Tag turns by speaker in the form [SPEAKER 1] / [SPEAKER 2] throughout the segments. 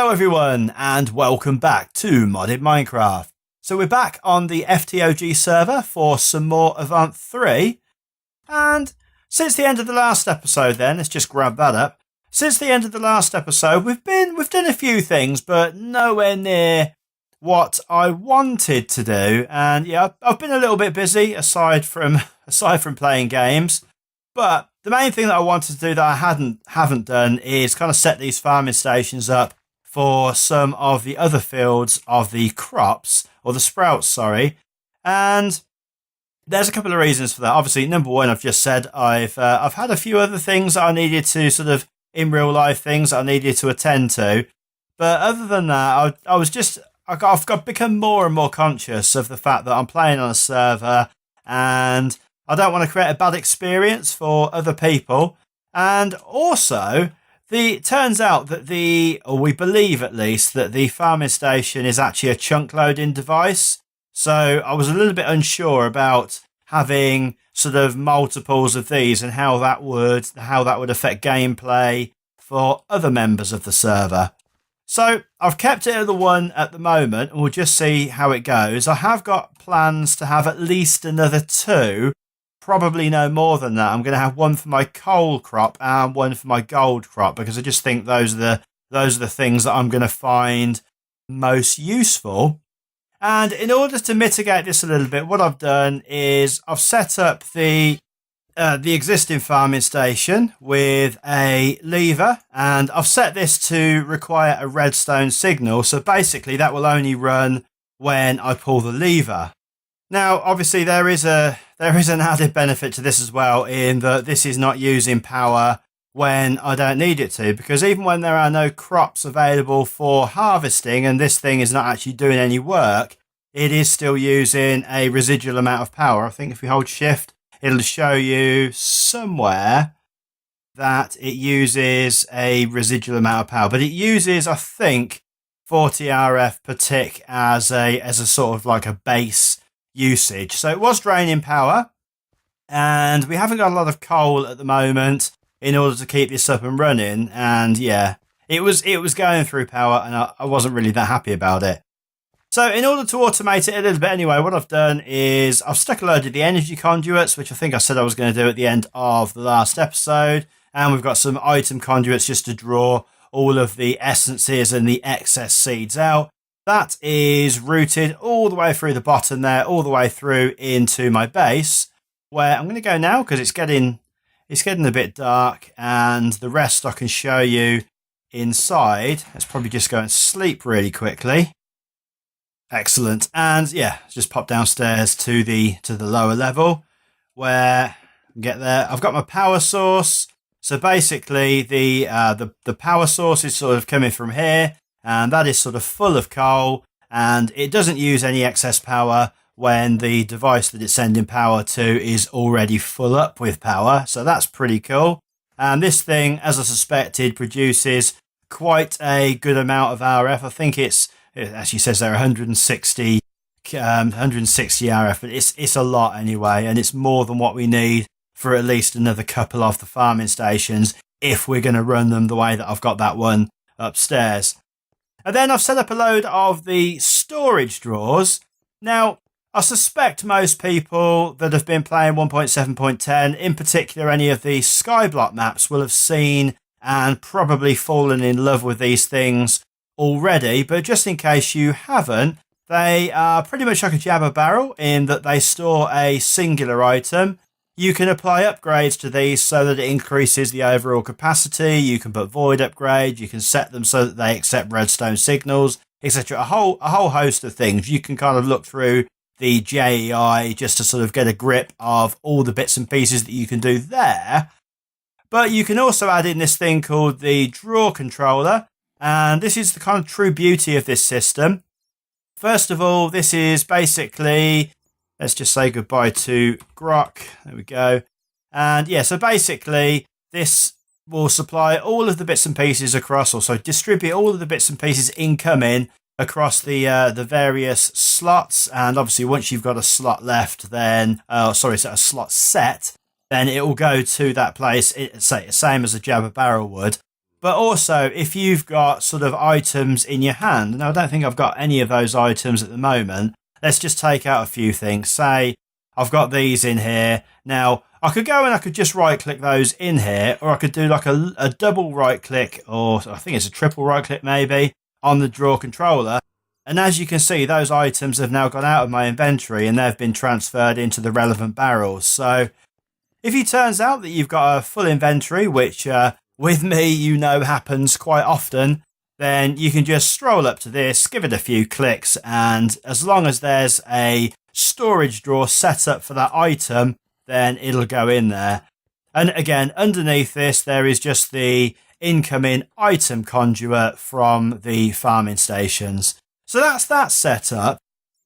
[SPEAKER 1] Hello everyone and welcome back to Modded Minecraft. So we're back on the FTOG server for some more Avant 3, and since the end of the last episode then, let's just grab that up. Since the end of the last episode we've done a few things, but nowhere near what I wanted to do. And yeah, I've been a little bit busy aside from playing games, but the main thing that I wanted to do that I haven't done is kind of set these farming stations up for some of the other fields of the crops, or the sprouts, sorry. And there's a couple of reasons for that. Obviously, number one, I've just said I've had a few other things that I needed to sort of, in real life things that I needed to attend to. But other than that, I've become more and more conscious of the fact that I'm playing on a server and I don't want to create a bad experience for other people. And also, it turns out that we believe at least, that the farming station is actually a chunk loading device. So I was a little bit unsure about having sort of multiples of these and how that would affect gameplay for other members of the server. So I've kept it at the one at the moment, and we'll just see how it goes. I have got plans to have at least another two. Probably no more than that. I'm going to have one for my coal crop and one for my gold crop, because I just think those are the things that I'm going to find most useful. And in order to mitigate this a little bit, what I've done is I've set up the existing farming station with a lever, and I've set this to require a redstone signal. So basically that will only run when I pull the lever. Now, obviously, there is an added benefit to this as well, in that this is not using power when I don't need it to, because even when there are no crops available for harvesting and this thing is not actually doing any work, it is still using a residual amount of power. I think if we hold shift, it'll show you somewhere that it uses a residual amount of power, but it uses, I think, 40 RF per tick as a sort of like a base usage. So it was draining power, and we haven't got a lot of coal at the moment in order to keep this up and running. And yeah, it was going through power, and I wasn't really that happy about it. So in order to automate it a little bit anyway, what I've done is I've stuck a load of the energy conduits, which I think I said I was going to do at the end of the last episode, and we've got some item conduits just to draw all of the essences and the excess seeds out. That is routed all the way through the bottom there, all the way through into my base, where I'm going to go now because it's getting a bit dark, and the rest I can show you inside. Let's probably just go and sleep really quickly. Excellent. And yeah, just pop downstairs to the lower level where I get there. I've got my power source. So basically the power source is sort of coming from here, and that is sort of full of coal, and it doesn't use any excess power when the device that it's sending power to is already full up with power. So that's pretty cool. And this thing, as I suspected, produces quite a good amount of RF. I think it actually says there 160 RF, but it's a lot anyway, and it's more than what we need for at least another couple of the farming stations if we're going to run them the way that I've got that one upstairs. And then I've set up a load of the storage drawers. Now, I suspect most people that have been playing 1.7.10, in particular any of the Skyblock maps, will have seen and probably fallen in love with these things already. But just in case you haven't, they are pretty much like a jabber barrel in that they store a singular item. You can apply upgrades to these so that it increases the overall capacity. You can put void upgrades. You can set them so that they accept redstone signals, etc. A whole host of things. You can kind of look through the JEI just to sort of get a grip of all the bits and pieces that you can do there. But you can also add in this thing called the draw controller. And this is the kind of true beauty of this system. First of all, this is basically, let's just say goodbye to Grok. There we go. And yeah, so basically this will supply all of the bits and pieces across, also distribute all of the bits and pieces incoming across the various slots. And obviously once you've got a slot left, then, a slot set, then it will go to that place, same as a jabber barrel would. But also, if you've got sort of items in your hand, and I don't think I've got any of those items at the moment, let's just take out a few things. Say, I've got these in here. Now, I could go and I could just right-click those in here, or I could do like a double right-click, or I think it's a triple right-click maybe, on the draw controller. And as you can see, those items have now gone out of my inventory and they've been transferred into the relevant barrels. So if it turns out that you've got a full inventory, which with me, you know, happens quite often, then you can just stroll up to this, give it a few clicks, and as long as there's a storage drawer set up for that item, then it'll go in there. And again, underneath this, there is just the incoming item conduit from the farming stations. So that's that set up.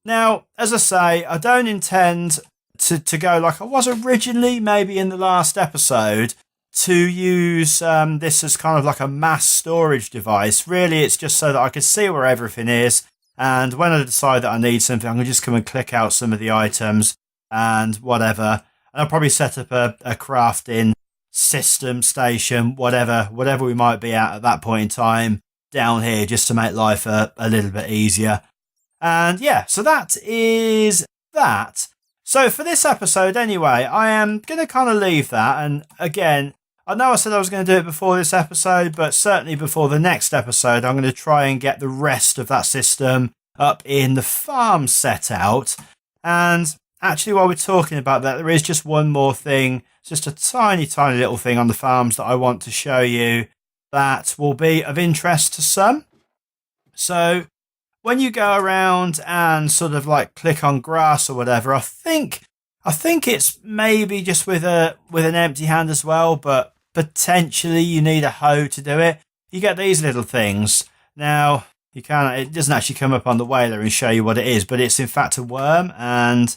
[SPEAKER 1] Now, as I say, I don't intend to go like I was originally, maybe in the last episode, to use this as kind of like a mass storage device. Really, it's just so that I can see where everything is. And when I decide that I need something, I'm going to just come and click out some of the items and whatever. And I'll probably set up a crafting system, station, whatever we might be at that point in time down here, just to make life a little bit easier. And yeah, so that is that. So for this episode anyway, I am going to kind of leave that. And again, I know I said I was going to do it before this episode, but certainly before the next episode, I'm going to try and get the rest of that system up in the farm set out. And actually, while we're talking about that, there is just one more thing, just a tiny little thing on the farms that I want to show you that will be of interest to some. So when you go around and sort of like click on grass or whatever, I think it's maybe just with an empty hand as well, but potentially you need a hoe to do it. You get these little things. Now, it doesn't actually come up on the whaler and show you what it is, but it's in fact a worm. And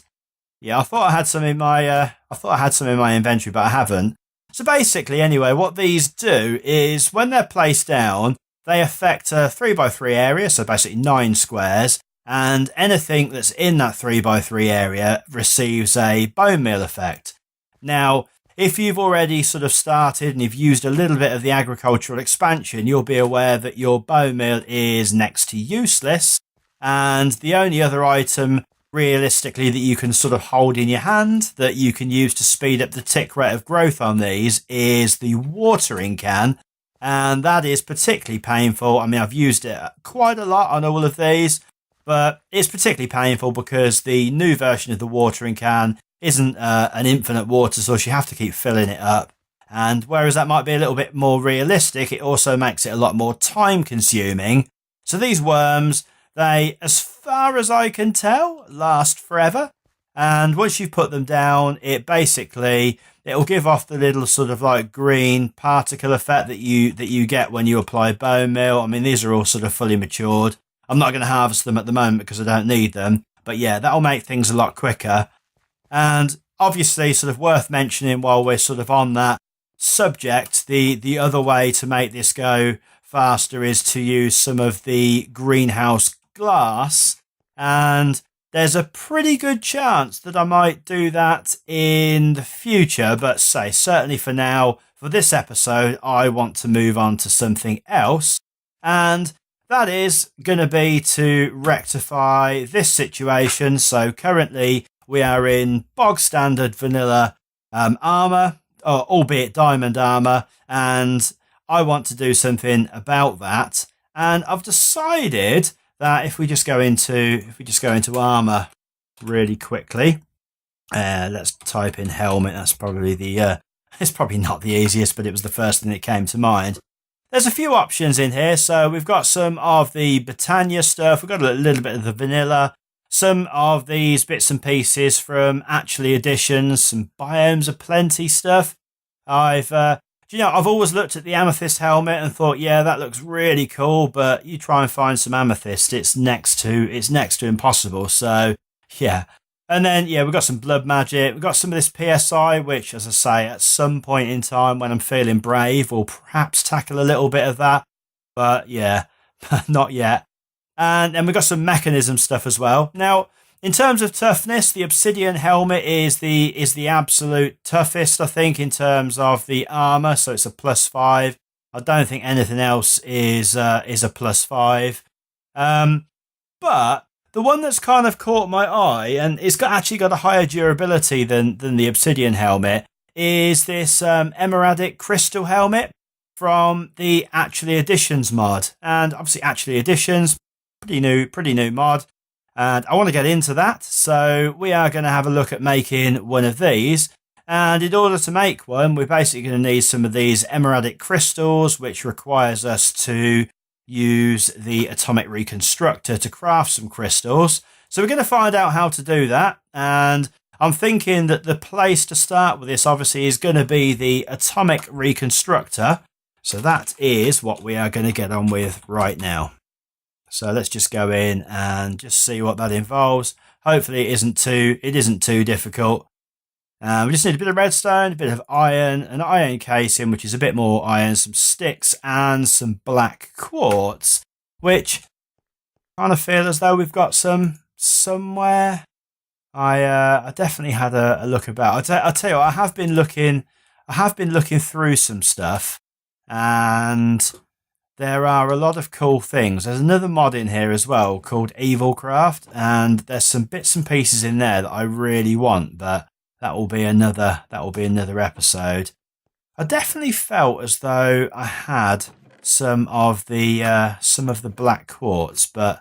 [SPEAKER 1] yeah, I thought I had some in my inventory, but I haven't. So basically, anyway, what these do is when they're placed down, they affect a 3x3 area, so basically 9 squares, and anything that's in that 3x3 area receives a bone meal effect. Now, if you've already sort of started and you've used a little bit of the agricultural expansion, you'll be aware that your bone meal is next to useless, and the only other item realistically that you can sort of hold in your hand that you can use to speed up the tick rate of growth on these is the watering can, and that is particularly painful. I mean, I've used it quite a lot on all of these, but it's particularly painful because the new version of the watering can isn't an infinite water source. You have to keep filling it up, and whereas that might be a little bit more realistic, it also makes it a lot more time consuming. So these worms, they, as far as I can tell, last forever. And once you put them down, it'll give off the little sort of like green particle effect that you get when you apply bone meal. I mean, these are all sort of fully matured. I'm not going to harvest them at the moment because I don't need them. But yeah, that'll make things a lot quicker. And obviously, sort of worth mentioning while we're sort of on that subject, the other way to make this go faster is to use some of the greenhouse glass, and there's a pretty good chance that I might do that in the future, but certainly for now, for this episode, I want to move on to something else, and that is going to be to rectify this situation. So currently we are in bog standard vanilla armor, or albeit diamond armor, and I want to do something about that, and I've decided that if we just go into armor really quickly, let's type in helmet. That's probably it's probably not the easiest, but it was the first thing that came to mind. There's a few options in here. So we've got some of the Britannia stuff. We've got a little bit of the vanilla, some of these bits and pieces from actually editions, some biomes aplenty stuff. I've always looked at the amethyst helmet and thought, yeah, that looks really cool, but you try and find some amethyst, it's next to impossible. So yeah. And then, yeah, we've got some blood magic. We've got some of this PSI, which, as I say, at some point in time when I'm feeling brave, we'll perhaps tackle a little bit of that. But yeah, not yet. And then we've got some mechanism stuff as well. Now, in terms of toughness, the obsidian helmet is the absolute toughest, I think, in terms of the armor. So it's a +5. I don't think anything else is a +5. But the one that's kind of caught my eye, and it's actually got a higher durability than the Obsidian helmet, is this Emeradic Crystal helmet from the Actually Editions mod. And obviously Actually Editions, pretty new mod. And I want to get into that. So we are going to have a look at making one of these. And in order to make one, we're basically going to need some of these Emeradic crystals, which requires us to use the Atomic Reconstructor to craft some crystals. So we're going to find out how to do that. And I'm thinking that the place to start with this obviously is going to be the Atomic Reconstructor. So that is what we are going to get on with right now. So let's just go in and just see what that involves. Hopefully it isn't too difficult. We just need a bit of redstone, a bit of iron, an iron casing, which is a bit more iron, some sticks, and some black quartz, which I kind of feel as though we've got some somewhere. I definitely had a look about. I'll tell you what, I have been looking through some stuff, and there are a lot of cool things. There's another mod in here as well called Evilcraft, and there's some bits and pieces in there that I really want, but that will be another episode. I definitely felt as though I had some of the black quartz, but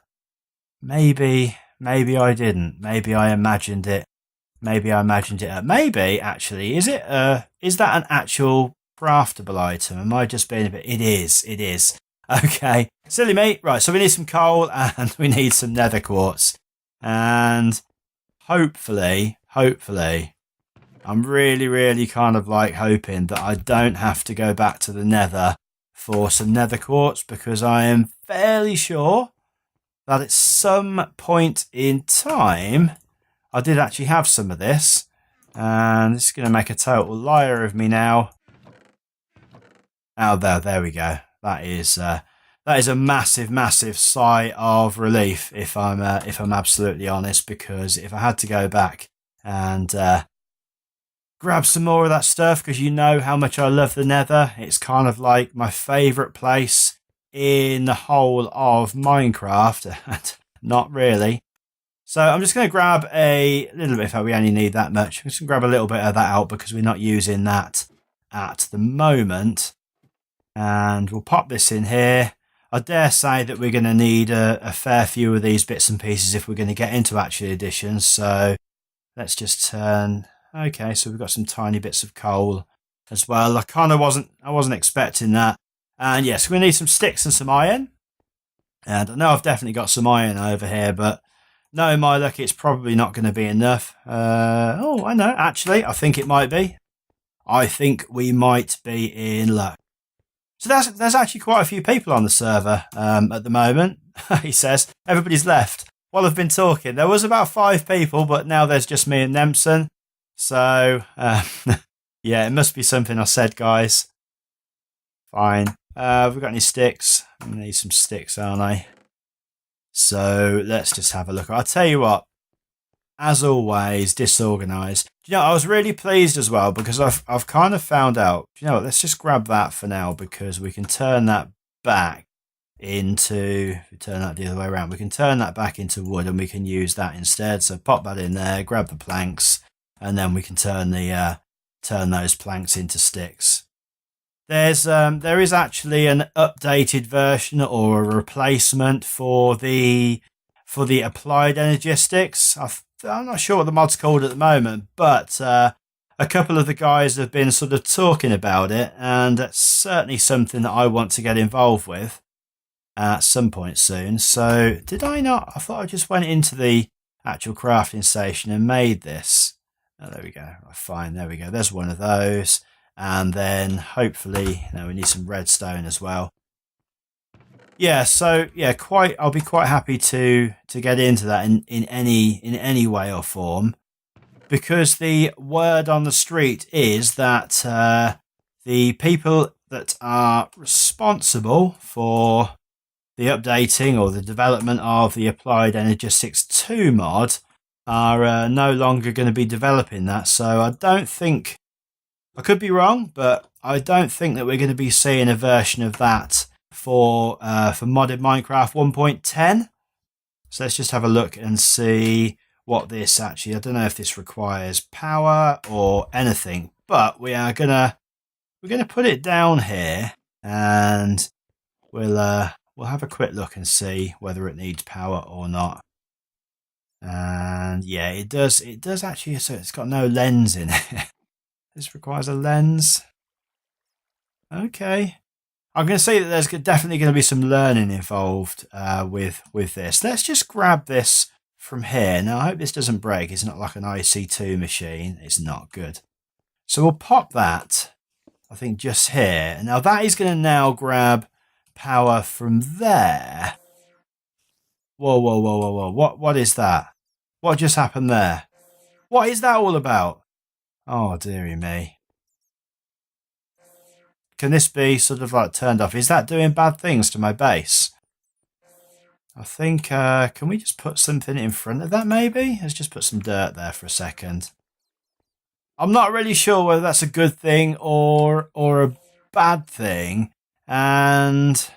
[SPEAKER 1] maybe I didn't. Maybe I imagined it. Maybe actually, is that an actual craftable item? Am I just being a bit? It is. Okay, silly me. Right, so we need some coal and we need some nether quartz, and hopefully. I'm really kind of like hoping that I don't have to go back to the nether for some nether quartz, because I am fairly sure that at some point in time I did actually have some of this, and this is going to make a total liar of me now. Oh, there we go. That is a massive sigh of relief, if I'm absolutely honest, because if I had to go back and grab some more of that stuff, because you know how much I love the nether. It's kind of like my favourite place in the whole of Minecraft. Not really. So I'm just going to grab a little bit, if we only need that much. I'm just going to grab a little bit of that out because we're not using that at the moment. And we'll pop this in here. I dare say that we're going to need a fair few of these bits and pieces if we're going to get into Actual Editions. So let's just turn. Okay, so we've got some tiny bits of coal as well. I wasn't expecting that. And yes, we need some sticks and some iron. And I know I've definitely got some iron over here, but knowing my luck, it's probably not going to be enough. Oh, I know. Actually, I think it might be. I think we might be in luck. So there's actually quite a few people on the server at the moment. He says everybody's left. While I've been talking, there was about 5 people, but now there's just me and Nemson. So yeah, it must be something I said, guys. Fine. Have we got any sticks? I need some sticks, aren't I? So let's just have a look. I'll tell you what. As always, disorganised. You know, I was really pleased as well because I've kind of found out. You know what? Let's just grab that for now because we can turn that back into. If we turn that the other way around, we can turn that back into wood and we can use that instead. So pop that in there. Grab the planks, and then we can turn those planks into sticks. There is actually an updated version or a replacement for the applied energistics. I'm not sure what the mod's called at the moment, but a couple of the guys have been sort of talking about it, and it's certainly something that I want to get involved with at some point soon. So did I not? I thought I just went into the actual crafting station and made this. Oh, there we go. Right, fine, there we go. There's one of those. And then hopefully, we need some redstone as well. Yeah, so yeah, I'll be quite happy to get into that in any way or form, because the word on the street is that the people that are responsible for the updating or the development of the Applied Energistics 2 mod are no longer going to be developing that. So I don't think, I could be wrong, but I don't think that we're going to be seeing a version of that for modded Minecraft 1.10. So let's just have a look and see what this actually, I don't know if this requires power or anything, but we're gonna put it down here, and we'll have a quick look and see whether it needs power or not. And yeah, it does actually. So it's got no lens in it. This requires a lens. Okay. I'm going to say that there's definitely going to be some learning involved with this. Let's just grab this from here. Now, I hope this doesn't break. It's not like an IC2 machine. It's not good. So we'll pop that, I think, just here. Now, that is going to now grab power from there. Whoa, whoa, whoa, whoa, whoa. What is that? What just happened there? What is that all about? Oh, dearie me. Can this be sort of like turned off? Is that doing bad things to my base? I think, can we just put something in front of that maybe? Let's just put some dirt there for a second. I'm not really sure whether that's a good thing or a bad thing. And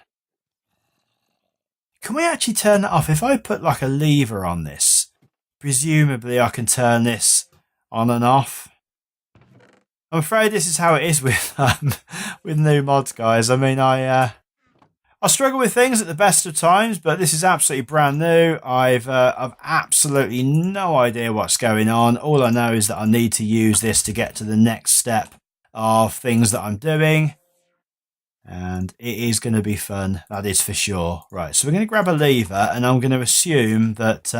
[SPEAKER 1] can we actually turn that off? If I put like a lever on this, presumably I can turn this on and off. I'm afraid this is how it is with new mods, guys. I mean, I struggle with things at the best of times, but this is absolutely brand new. I've absolutely no idea what's going on. All I know is that I need to use this to get to the next step of things that I'm doing, and it is going to be fun. That is for sure. Right, so we're going to grab a lever, and I'm going to assume that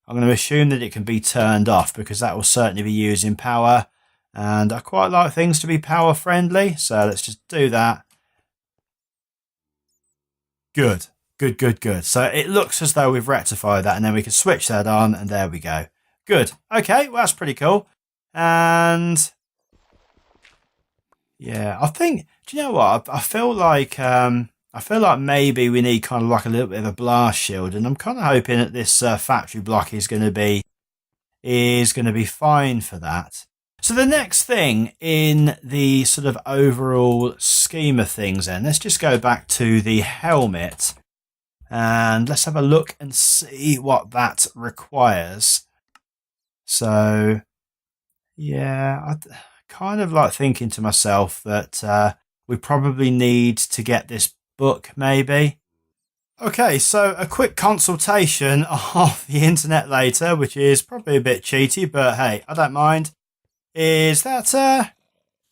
[SPEAKER 1] it can be turned off, because that will certainly be using power. And I quite like things to be power friendly, so let's just do that. Good. So it looks as though we've rectified that, and then we can switch that on, and there we go. Good. Okay, well, that's pretty cool. And yeah, I think, do you know what? I feel like maybe we need kind of like a little bit of a blast shield, and I'm kind of hoping that this factory block is going to be fine for that. So the next thing in the sort of overall scheme of things, then, let's just go back to the helmet and let's have a look and see what that requires. So yeah, I kind of like thinking to myself that we probably need to get this book maybe. Okay, so a quick consultation of the internet later, which is probably a bit cheaty, but hey, I don't mind. Is that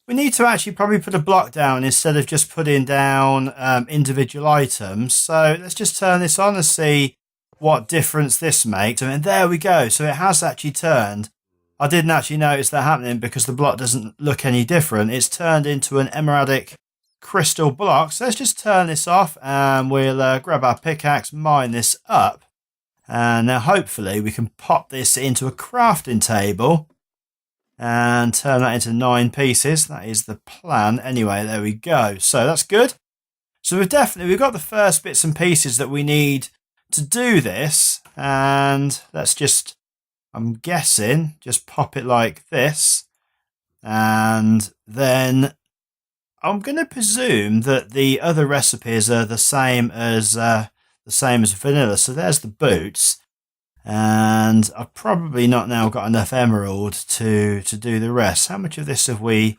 [SPEAKER 1] we need to actually probably put a block down instead of just putting down individual items. So let's just turn this on and see what difference this makes. And there we go. So it has actually turned. I didn't actually notice that happening because the block doesn't look any different. It's turned into an Emeradic Crystal block. So let's just turn this off, and we'll grab our pickaxe, mine this up. And now hopefully we can pop this into a crafting table and turn that into 9 pieces. That is the plan. Anyway, there we go. So that's good. So we've got the first bits and pieces that we need to do this. And let's just, I'm guessing, just pop it like this. And then I'm going to presume that the other recipes are the same as vanilla. So there's the boots. And I've probably not now got enough emerald to do the rest. How much of this have we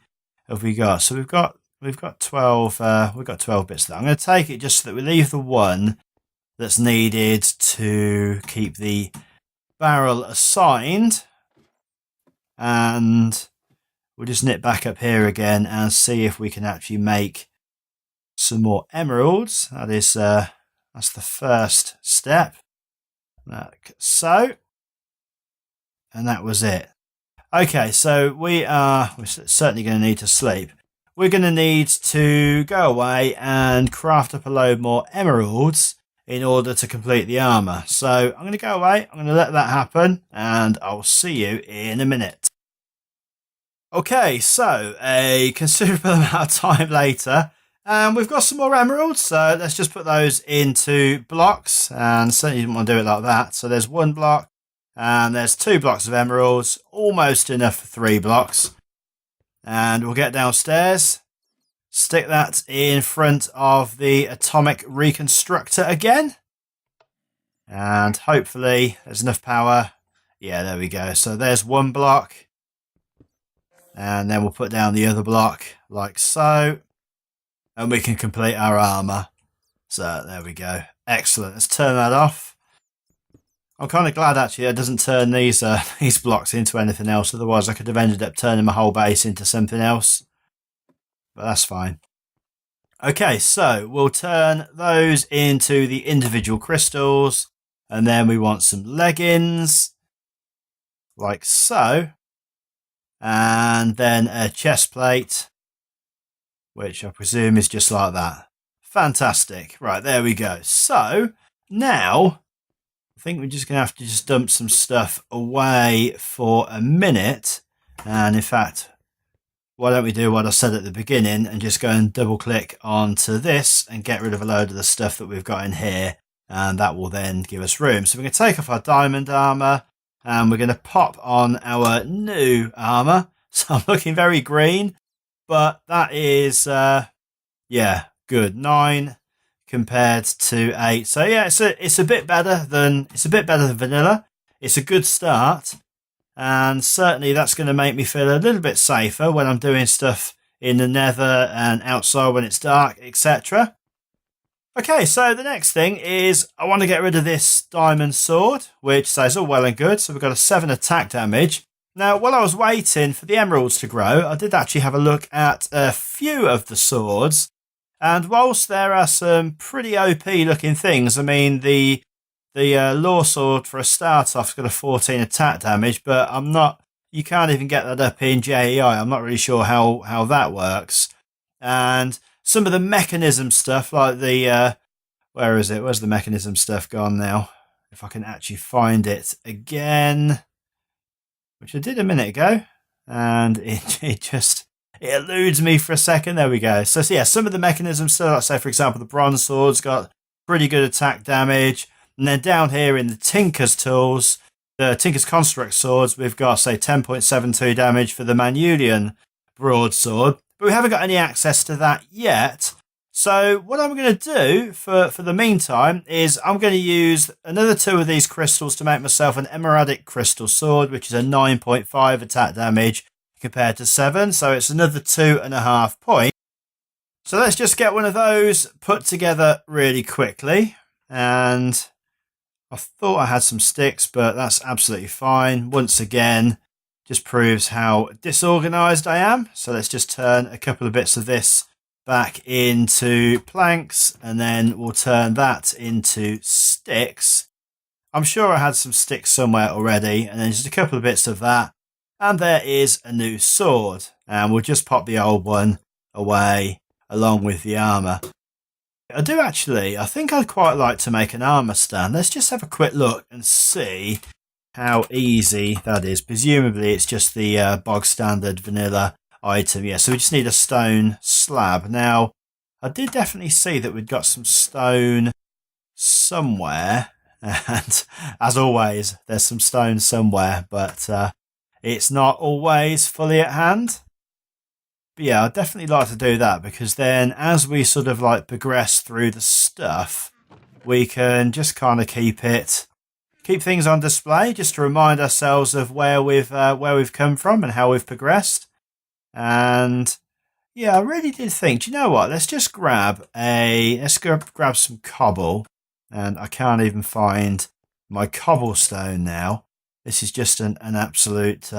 [SPEAKER 1] got? So we've got 12 bits of that. I'm going to take it just so that we leave the one that's needed to keep the barrel assigned, and we'll just nip back up here again and see if we can actually make some more emeralds. That's the first step. Like so, and that was it. Okay, so we're certainly going to need to sleep. We're going to need to go away and craft up a load more emeralds in order to complete the armor. So I'm going to go away, I'm going to let that happen, and I'll see you in a minute. Okay, so a considerable amount of time later, and we've got some more emeralds, so let's just put those into blocks, and certainly didn't want to do it like that. So there's 1 block, and there's 2 blocks of emeralds, almost enough for 3 blocks. And we'll get downstairs, stick that in front of the Atomic Reconstructor again. And hopefully there's enough power. Yeah, there we go. So there's one block. And then we'll put down the other block like so. And we can complete our armor. So there we go. Excellent. Let's turn that off. I'm kind of glad actually it doesn't turn these blocks into anything else. Otherwise I could have ended up turning my whole base into something else. But that's fine. Okay, so we'll turn those into the individual crystals. And then we want some leggings. Like so. And then a chest plate. Which I presume is just like that. Fantastic. Right, there we go. So, now, I think we're just going to have to just dump some stuff away for a minute. And in fact, why don't we do what I said at the beginning and just go and double click onto this and get rid of a load of the stuff that we've got in here. And that will then give us room. So we're going to take off our diamond armor and we're going to pop on our new armor. So I'm looking very green, but that is, yeah, good. 9 compared to 8. So yeah, it's a bit better than vanilla. It's a good start. And certainly that's going to make me feel a little bit safer when I'm doing stuff in the nether and outside when it's dark, etc. Okay, so the next thing is I want to get rid of this diamond sword, which says all well and good. So we've got a 7 attack damage. Now, while I was waiting for the emeralds to grow, I did actually have a look at a few of the swords. And whilst there are some pretty OP looking things, I mean, the law sword for a start off has got a 14 attack damage, but you can't even get that up in JEI. I'm not really sure how that works. And some of the mechanism stuff, like the, where is it? Where's the mechanism stuff gone now? If I can actually find it again, which I did a minute ago, and it eludes me for a second. There we go. So yeah, some of the mechanism stuff, like say for example, the bronze sword's got pretty good attack damage. And then down here in the Tinker's tools, the Tinker's Construct swords, we've got, say, 10.72 damage for the Manulian broadsword. But we haven't got any access to that yet. So what I'm going to do for the meantime is I'm going to use another 2 of these crystals to make myself an Emeradic Crystal Sword, which is a 9.5 attack damage compared to 7. So it's another 2.5 points. So let's just get one of those put together really quickly. And I thought I had some sticks, but that's absolutely fine. Once again, just proves how disorganized I am. So let's just turn a couple of bits of this back into planks, and then we'll turn that into sticks. I'm sure I had some sticks somewhere already, and then just a couple of bits of that. And there is a new sword. And we'll just pop the old one away along with the armor. I think I'd quite like to make an armor stand. Let's just have a quick look and see how easy that is. Presumably it's just the bog standard vanilla item. Yeah, so we just need a stone slab. Now, I did definitely see that we'd got some stone somewhere. And as always, there's some stone somewhere, but it's not always fully at hand. But yeah, I'd definitely like to do that, because then as we sort of like progress through the stuff, we can just kind of keep things on display, just to remind ourselves of where we've come from and how we've progressed. And yeah, I really did think, do you know what? Let's grab some cobble, and I can't even find my cobblestone now. This is just an absolute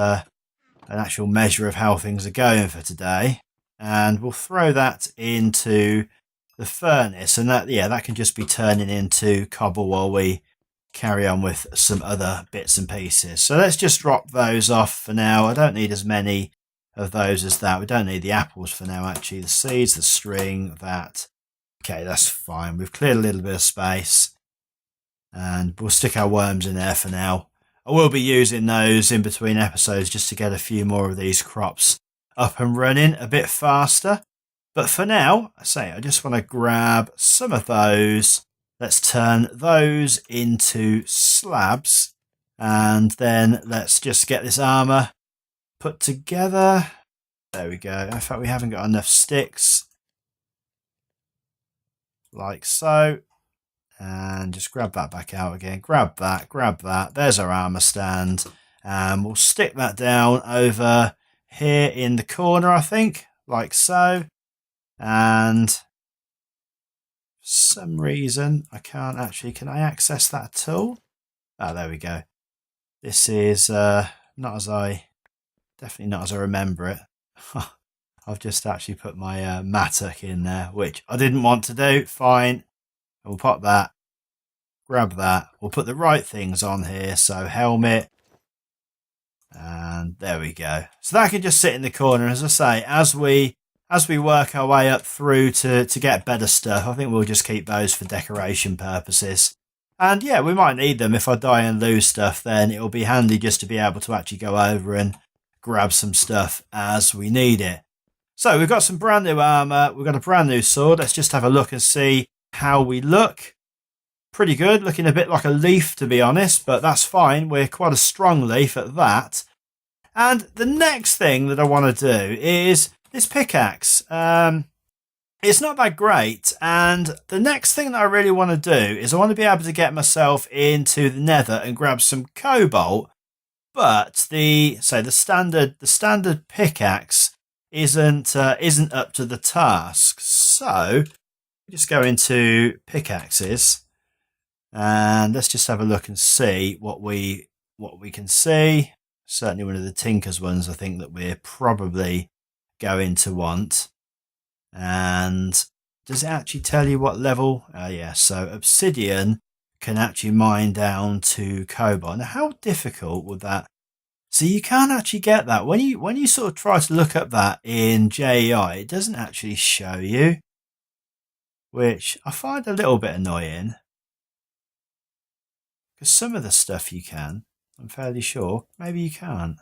[SPEAKER 1] an actual measure of how things are going for today, and we'll throw that into the furnace, and that can just be turning into cobble while we carry on with some other bits and pieces. So let's just drop those off for now. I don't need as many of those as that. We don't need the apples for now, actually. The seeds, the string, that. Okay, that's fine. We've cleared a little bit of space, and we'll stick our worms in there for now. I will be using those in between episodes just to get a few more of these crops up and running a bit faster. But for now, I just want to grab some of those. Let's turn those into slabs. And then let's just get this armor put together. There we go. In fact, we haven't got enough sticks. like so. And just grab that back out again. Grab that. There's our armor stand. And we'll stick that down over here in the corner, I think, like so. And for some reason, I can't actually, can I access that at all? Oh, there we go. This is definitely not as I remember it. I've just actually put my mattock in there, which I didn't want to do. Fine. We'll pop that. Grab that. We'll put the right things on here. So helmet. And there we go. So that can just sit in the corner. As I say, as we work our way up through to get better stuff, I think we'll just keep those for decoration purposes. And yeah, we might need them if I die and lose stuff, then it'll be handy just to be able to actually go over and grab some stuff as we need it. So we've got some brand new armor. We've got a brand new sword. Let's just have a look and see how we look. Pretty good, looking a bit like a leaf, to be honest, but that's fine. We're quite a strong leaf at that. And the next thing that I want to do is this pickaxe. It's not that great, and the next thing that I really want to do is I want to be able to get myself into the nether and grab some cobalt, but the standard pickaxe isn't up to the task. So just go into pickaxes and let's just have a look and see what we can see. Certainly one of the Tinker's ones I think that we're probably going to want. And does it actually tell you what level? Yeah, so obsidian can actually mine down to cobalt. Now, how difficult would that? So you can't actually get that when you sort of try to look up that in JEI. It doesn't actually show you, which I find a little bit annoying. Because some of the stuff you can, I'm fairly sure. Maybe you can't.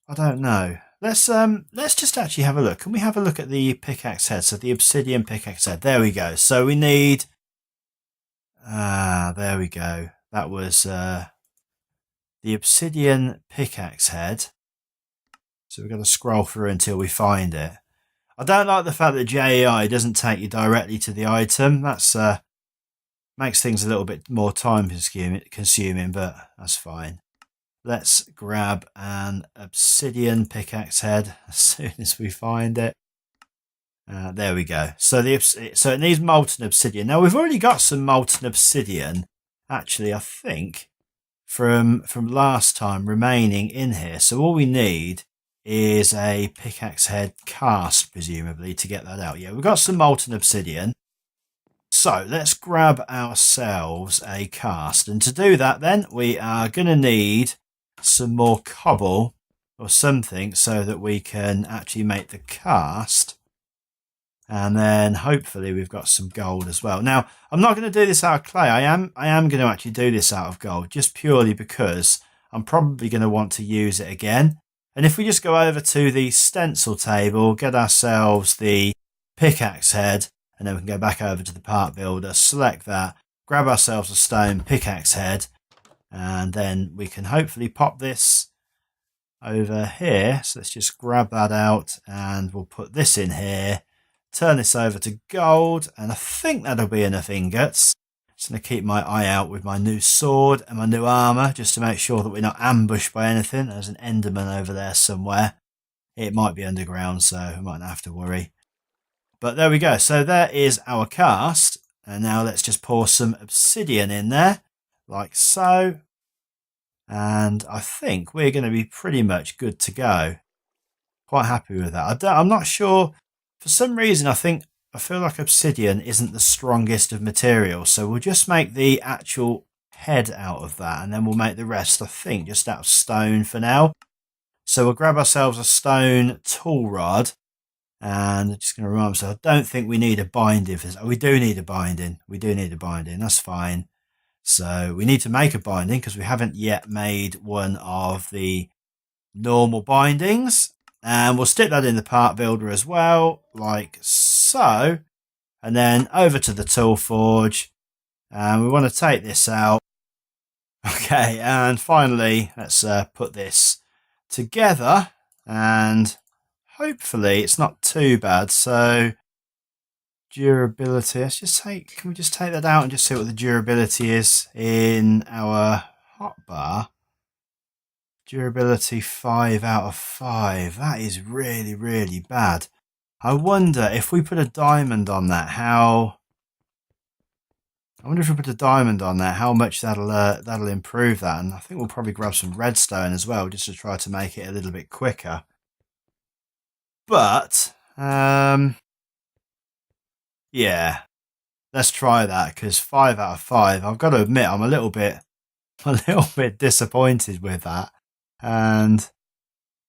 [SPEAKER 1] I don't know. Let's just actually have a look. Can we have a look at the pickaxe head? So the obsidian pickaxe head. There we go. So we need. There we go. That was the obsidian pickaxe head. So we've got to scroll through until we find it. I don't like the fact that JEI doesn't take you directly to the item. That's makes things a little bit more time consuming, but that's fine. Let's grab an obsidian pickaxe head as soon as we find it. There we go. So it needs molten obsidian. Now we've already got some molten obsidian, actually, I think, from last time remaining in here. So all we need is a pickaxe head cast, presumably, to get that out. Yeah, we've got some molten obsidian. So let's grab ourselves a cast. And to do that then, we are going to need some more cobble or something so that we can actually make the cast. And then hopefully we've got some gold as well. Now, I'm not going to do this out of clay. I am going to actually do this out of gold just purely because I'm probably going to want to use it again. And if we just go over to the stencil table, get ourselves the pickaxe head, and then we can go back over to the part builder, select that, grab ourselves a stone pickaxe head, and then we can hopefully pop this over here. So let's just grab that out and we'll put this in here, turn this over to gold, and I think that'll be enough ingots. Just going to keep my eye out with my new sword and my new armor just to make sure that we're not ambushed by anything. There's an enderman over there somewhere. It might be underground, so we might not have to worry. But there we go. So there is our cast. And now let's just pour some obsidian in there, like so. And I think we're going to be pretty much good to go. Quite happy with that. I'm not sure. For some reason, I feel like obsidian isn't the strongest of materials. So we'll just make the actual head out of that. And then we'll make the rest, I think, just out of stone for now. So we'll grab ourselves a stone tool rod. And I'm just going to remind myself, I don't think we need a binding for this. Oh, we do need a binding. We do need a binding. That's fine. So we need to make a binding because we haven't yet made one of the normal bindings. And we'll stick that in the part builder as well, like so. And then over to the tool forge. And we want to take this out. Okay, and finally, let's put this together. And hopefully it's not too bad. So durability. Let's just take. Can we just take that out and just see what the durability is in our hotbar? Durability 5 out of 5. That is really, really bad. I wonder if we put a diamond on that, how much that'll improve that. And I think we'll probably grab some redstone as well, just to try to make it a little bit quicker. But yeah, let's try that, because 5 out of 5. I've got to admit, I'm a little bit disappointed with that. And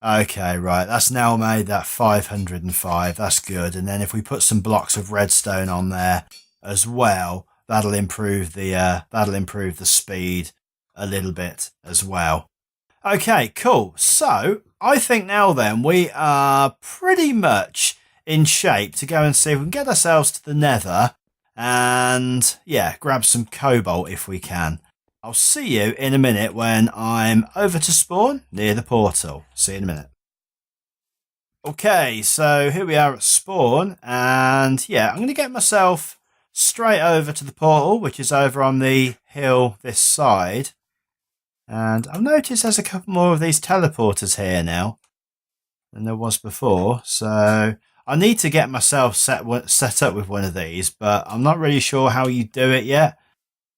[SPEAKER 1] okay, right, that's now made that 505. That's good. And then if we put some blocks of redstone on there as well, that'll improve the speed a little bit as well. Okay, cool. So I think now then we are pretty much in shape to go and see if we can get ourselves to the Nether and yeah, grab some cobalt if we can. I'll see you in a minute when I'm over to spawn near the portal. See you in a minute. Okay, so here we are at spawn, and yeah, I'm going to get myself straight over to the portal, which is over on the hill this side. And I've noticed there's a couple more of these teleporters here now than there was before. So I need to get myself set up with one of these, but I'm not really sure how you do it yet.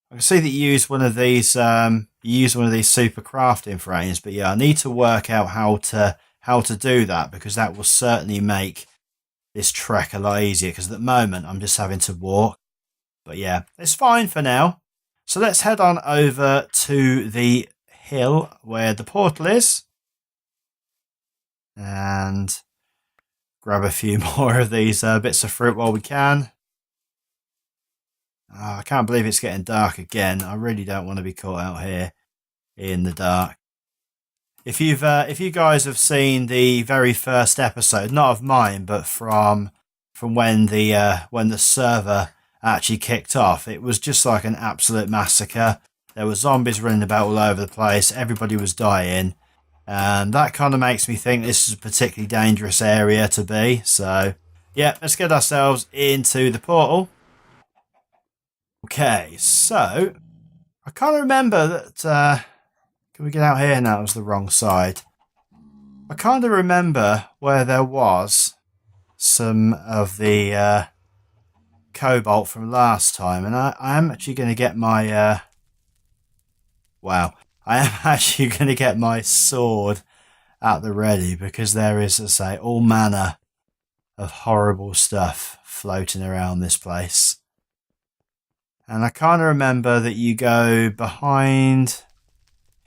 [SPEAKER 1] I can see that you use one of these super crafting frames, but yeah, I need to work out how to do that, because that will certainly make this trek a lot easier, because at the moment I'm just having to walk. But yeah, it's fine for now. So let's head on over to the hill where the portal is and grab a few more of these bits of fruit while we can. Oh, I can't believe it's getting dark again. I really don't want to be caught out here in the dark. If you guys have seen the very first episode, not of mine, but from when the server actually kicked off, it was just like an absolute massacre. There were zombies running about all over the place. Everybody was dying. And that kind of makes me think this is a particularly dangerous area to be. So, yeah, let's get ourselves into the portal. Okay, so I kind of remember that... can we get out here? No, it was the wrong side. I kind of remember where there was some of the cobalt from last time. And I am actually going to get my... wow. I am actually going to get my sword at the ready, because there is, as I say, all manner of horrible stuff floating around this place. And I kind of remember that you go behind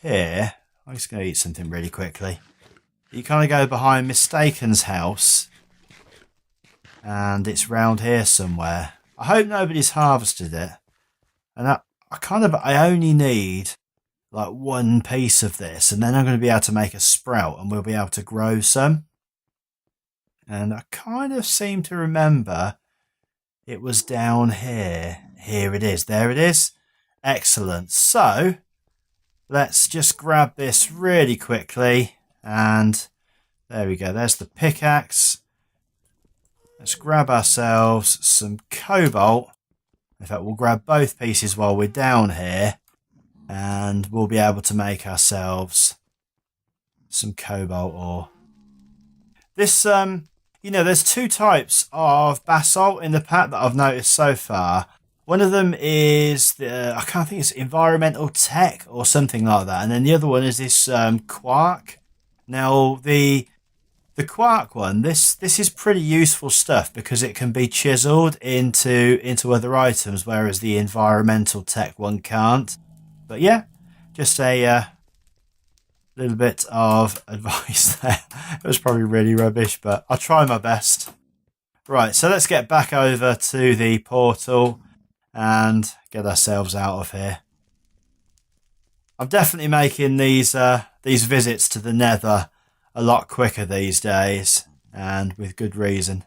[SPEAKER 1] here. I'm just going to eat something really quickly. You kind of go behind Mistaken's house. And it's round here somewhere. I hope nobody's harvested it. And I only need like one piece of this. And then I'm going to be able to make a sprout. And we'll be able to grow some. And I kind of seem to remember it was down here. Here it is. There it is. Excellent. So, let's just grab this really quickly. And there we go. There's the pickaxe. Let's grab ourselves some cobalt. In fact, we'll grab both pieces while we're down here. And we'll be able to make ourselves some cobalt ore. This, there's two types of basalt in the pack that I've noticed so far. One of them is I can't think it's environmental tech or something like that, and then the other one is this quark. Now the quark one, this is pretty useful stuff because it can be chiseled into other items, whereas the environmental tech one can't. But yeah, just a little bit of advice there. It was probably really rubbish, but I'll try my best. Right, so let's get back over to the portal and get ourselves out of here. I'm definitely making these visits to the Nether a lot quicker these days, and with good reason.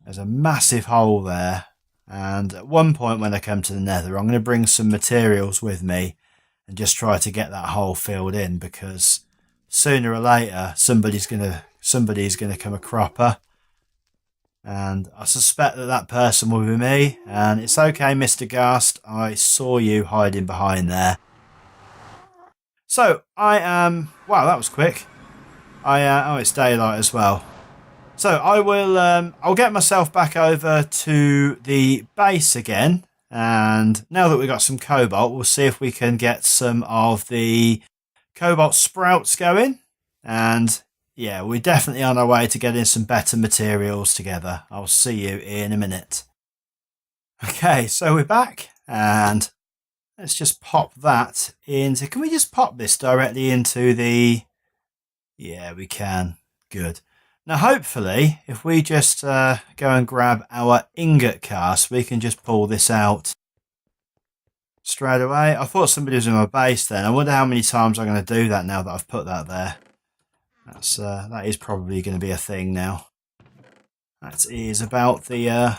[SPEAKER 1] There's a massive hole there, and at one point when I come to the Nether, I'm going to bring some materials with me and just try to get that hole filled in, because sooner or later somebody's going to come a cropper. And I suspect that that person will be me. And it's okay, Mr. Ghast. I saw you hiding behind there. So, I am... Wow, that was quick. Oh, it's daylight as well. So, I will... I'll get myself back over to the base again. And now that we've got some cobalt, we'll see if we can get some of the cobalt sprouts going. And... yeah, we're definitely on our way to getting some better materials together. I'll see you in a minute. Okay, so we're back, and let's just pop that into... Can we just pop this directly into the... Yeah, we can. Good. Now, hopefully, if we just go and grab our ingot cast, we can just pull this out straight away. I thought somebody was in my base then. I wonder how many times I'm going to do that now that I've put that there. That is probably going to be a thing now. That is about the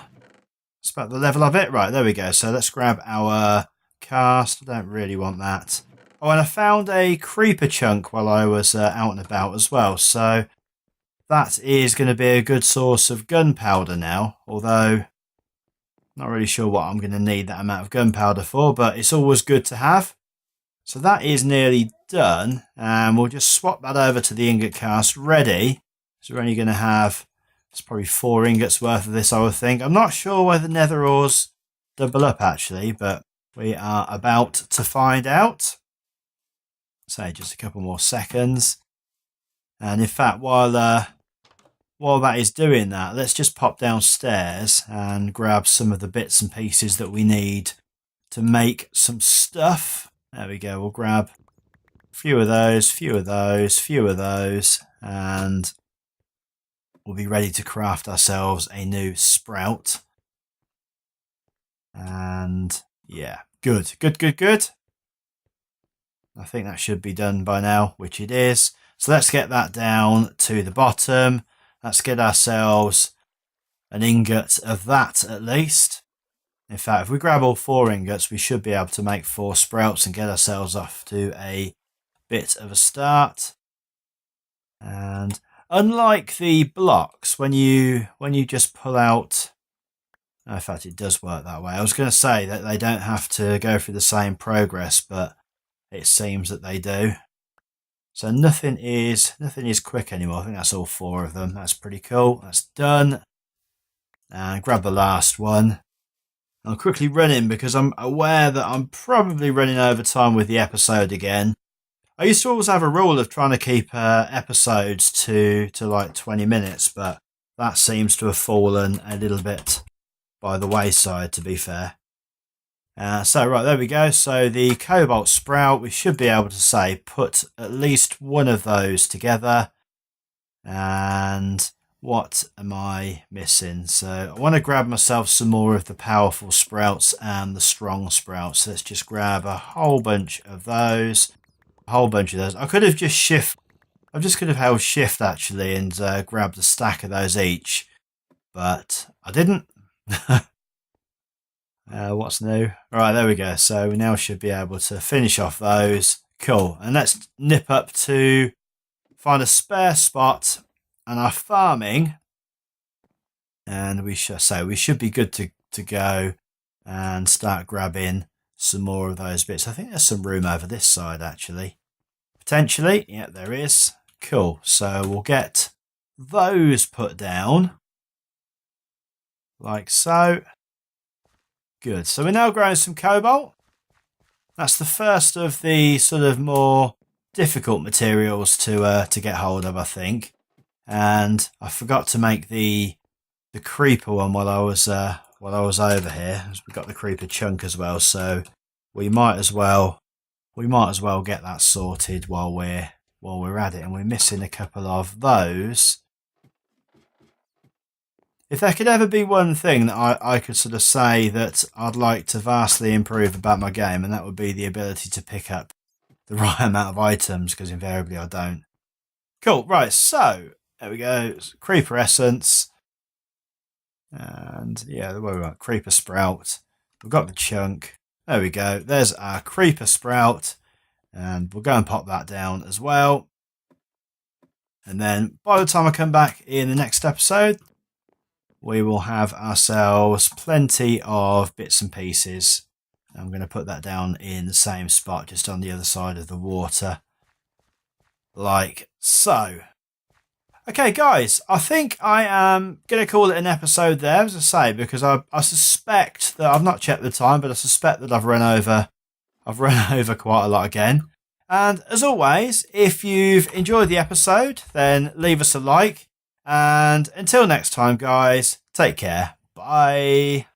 [SPEAKER 1] level of it. Right, there we go. So let's grab our cast. I don't really want that. Oh, and I found a creeper chunk while I was out and about as well. So that is going to be a good source of gunpowder now. Although, not really sure what I'm going to need that amount of gunpowder for, but it's always good to have. So that is nearly done, and we'll just swap that over to the ingot cast ready. So we're only going to have, it's probably 4 ingots worth of this, I would think. I'm not sure whether nether ores double up actually, but we are about to find out. So just a couple more seconds. And in fact, while that is doing that, let's just pop downstairs and grab some of the bits and pieces that we need to make some stuff. There we go, we'll grab a few of those, few of those, few of those, and we'll be ready to craft ourselves a new sprout. And yeah, good. I think that should be done by now, which it is. So let's get that down to the bottom. Let's get ourselves an ingot of that at least. In fact, if we grab all 4 ingots, we should be able to make 4 sprouts and get ourselves off to a bit of a start. And unlike the blocks, when you just pull out... In fact, it does work that way. I was going to say that they don't have to go through the same progress, but it seems that they do. So nothing is quick anymore. I think that's all 4 of them. That's pretty cool. That's done. And grab the last one. I'll quickly run in because I'm aware that I'm probably running over time with the episode again. I used to always have a rule of trying to keep episodes to like 20 minutes, but that seems to have fallen a little bit by the wayside, to be fair. So right, there we go. So the cobalt sprout, we should be able to say put at least one of those together. And what am I missing? So I want to grab myself some more of the powerful sprouts and the strong sprouts. So let's just grab a whole bunch of those. I could have just I just could have held shift actually and grabbed a stack of those each, but I didn't. What's new? All right, there we go. So we now should be able to finish off those. Cool. And let's nip up to find a spare spot and our farming, and we should be good to go and start grabbing some more of those bits. I think there's some room over this side actually, potentially. Yeah, there is. Cool. So we'll get those put down like so. Good. So we're now growing some cobalt. That's the first of the sort of more difficult materials to get hold of, I think. And I forgot to make the creeper one while I was over here. We got the creeper chunk as well, so we might as well get that sorted while we're at it. And we're missing a couple of those. If there could ever be one thing that I could sort of say that I'd like to vastly improve about my game, and that would be the ability to pick up the right amount of items, because invariably I don't. Cool, right, so there we go. Creeper essence. And yeah, where we are, creeper sprout. We've got the chunk. There we go. There's our creeper sprout. And we'll go and pop that down as well. And then by the time I come back in the next episode, we will have ourselves plenty of bits and pieces. I'm going to put that down in the same spot, just on the other side of the water, like so. Okay, guys, I think I am going to call it an episode there, as I say, because I suspect that I've not checked the time, but I suspect that I've run over quite a lot again. And as always, if you've enjoyed the episode, then leave us a like. And until next time, guys, take care. Bye.